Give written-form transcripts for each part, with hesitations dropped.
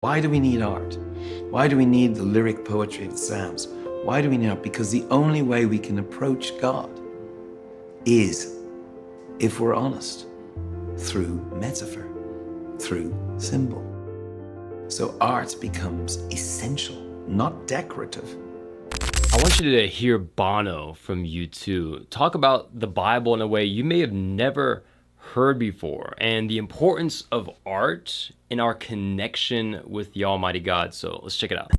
Why do we need art? Why do we need the lyric poetry of the Psalms? Why do we need art? Because the only way we can approach God is, if we're honest, through metaphor, through symbol. So art becomes essential, not decorative. I want you to hear Bono from U2 talk about the Bible in a way you may have never heard before, and the importance of art in our connection with the Almighty God. So let's check it out.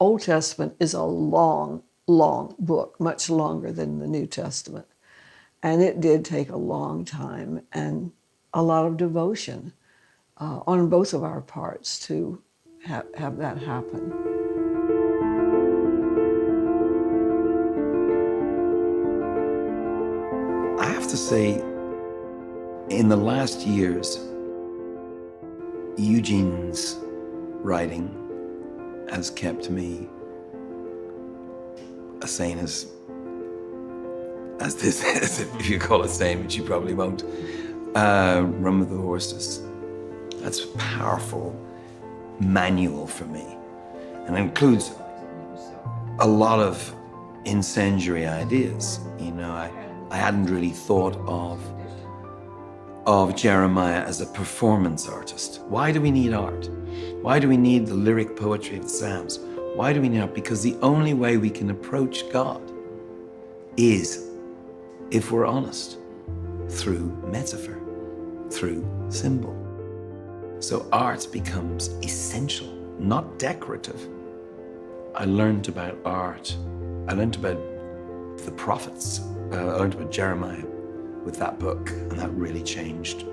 Old Testament is a long, long book, much longer than the New Testament. And it did take a long time and a lot of devotion on both of our parts to have that happen. I have to say, in the last years, Eugene's writing has kept me as sane as this is, if you call it sane, which you probably won't. Run with the Horses. That's a powerful manual for me, and it includes a lot of incendiary ideas. You know, I hadn't really thought of Jeremiah as a performance artist. Why do we need art? Why do we need the lyric poetry of the Psalms? Why do we need art? Because the only way we can approach God is, if we're honest, through metaphor, through symbol. So art becomes essential, not decorative. I learned about art. I learned about the prophets. I learned about Jeremiah with that book, and that really changed me.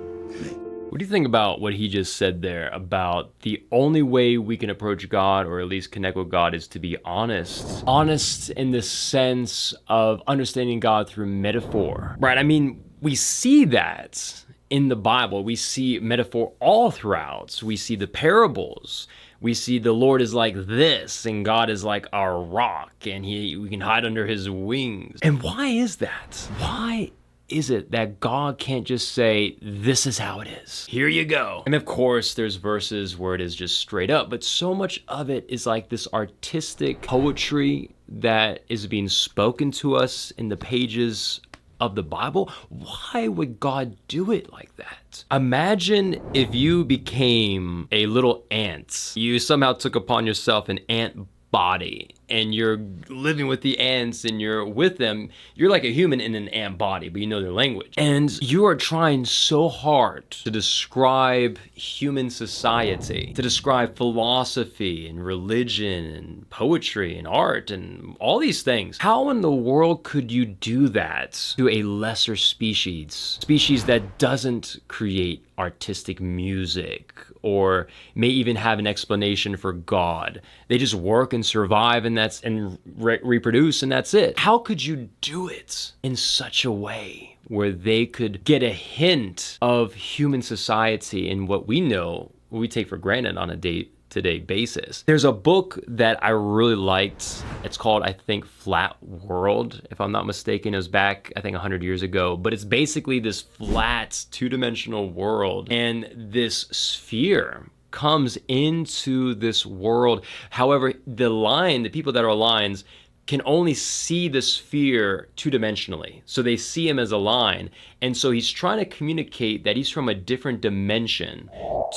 What do you think about what he just said there about the only way we can approach God, or at least connect with God, is to be honest? Honest in the sense of understanding God through metaphor, right? I mean, we see that in the Bible. We see metaphor all throughout. We see the parables. We see the Lord is like this, and God is like our rock, and we can hide under his wings. And why is that? Why is it that God can't just say, this is how it is, here you go? And of course, there's verses where it is just straight up, but so much of it is like this artistic poetry that is being spoken to us in the pages of the Bible. Why would God do it like that? Imagine if you became a little ant. You somehow took upon yourself an ant body, and you're living with the ants and you're with them. You're like a human in an ant body, but you know their language. And you are trying so hard to describe human society, to describe philosophy and religion and poetry and art and all these things. How in the world could you do that to a lesser species that doesn't create artistic music or may even have an explanation for God? They just work and survive, and reproduce, and that's it. How could you do it in such a way where they could get a hint of human society and what we know, what we take for granted on a day-to-day basis? There's a book that I really liked. It's called, I think, Flat World, if I'm not mistaken. It was back, I think, 100 years ago. But it's basically this flat, two-dimensional world, and this sphere comes into this world. However, the people that are lines can only see the sphere two-dimensionally. So they see him as a line. And so he's trying to communicate that he's from a different dimension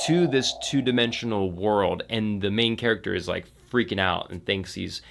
to this two-dimensional world. And the main character is like freaking out and thinks he's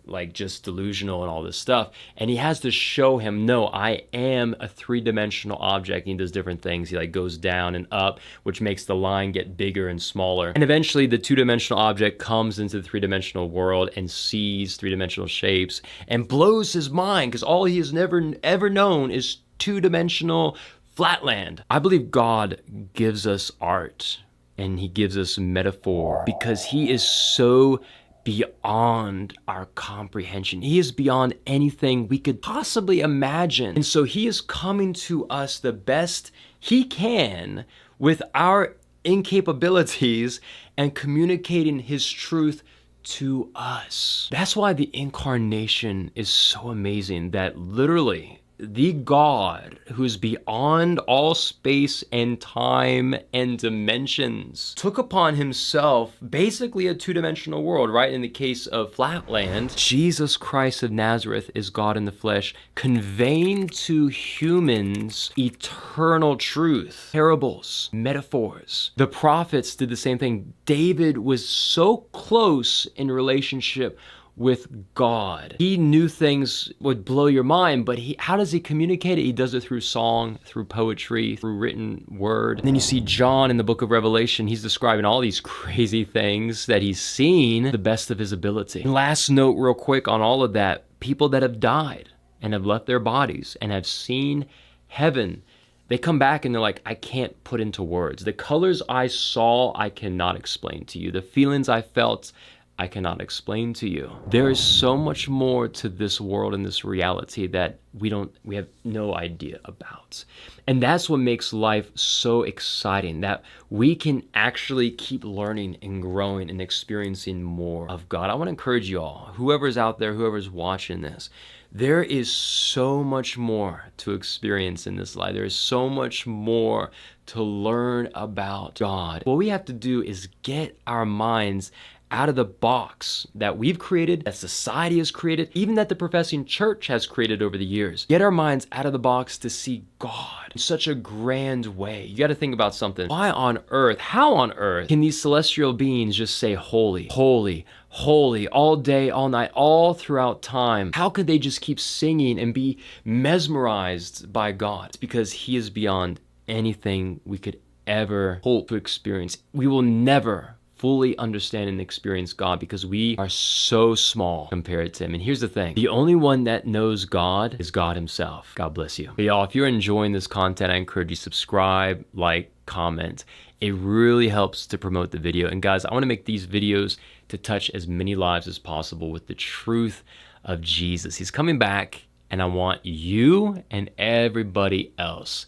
like just delusional and all this stuff. And he has to show him, no, I am a three-dimensional object. And he does different things. He like goes down and up, which makes the line get bigger and smaller. And eventually the two-dimensional object comes into the three-dimensional world and sees three-dimensional shapes and blows his mind, because all he has never ever known is two-dimensional flatland. I believe God gives us art and he gives us metaphor because he is so beyond our comprehension. He is beyond anything we could possibly imagine. And so he is coming to us the best he can with our incapabilities and communicating his truth to us. That's why the incarnation is so amazing, that literally the God who's beyond all space and time and dimensions, took upon himself basically a two-dimensional world, right? In the case of Flatland, Jesus Christ of Nazareth is God in the flesh, conveying to humans eternal truth, parables, metaphors. The prophets did the same thing. David was so close in relationship with God. He knew things would blow your mind, but how does he communicate it? He does it through song, through poetry, through written word. And then you see John in the book of Revelation. He's describing all these crazy things that he's seen to the best of his ability. And last note real quick on all of that, people that have died and have left their bodies and have seen heaven, they come back and they're like, I can't put into words. The colors I saw, I cannot explain to you. The feelings I felt, I cannot explain to you. There is so much more to this world and this reality that we have no idea about. And that's what makes life so exciting, that we can actually keep learning and growing and experiencing more of God. I want to encourage you all, whoever's out there, whoever's watching this, there is so much more to experience in this life. There is so much more to learn about God. What we have to do is get our minds out of the box that we've created, that society has created, even that the professing church has created over the years. Get our minds out of the box to see God in such a grand way. You got to think about something. Why on earth, how on earth can these celestial beings just say holy, holy, holy all day, all night, all throughout time? How could they just keep singing and be mesmerized by God? It's because he is beyond anything we could ever hope to experience. We will never fully understand and experience God because we are so small compared to him. And here's the thing, the only one that knows God is God himself. God bless you. But y'all, if you're enjoying this content, I encourage you to subscribe, like, comment. It really helps to promote the video. And guys, I want to make these videos to touch as many lives as possible with the truth of Jesus. He's coming back, and I want you and everybody else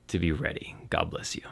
to be ready. God bless you.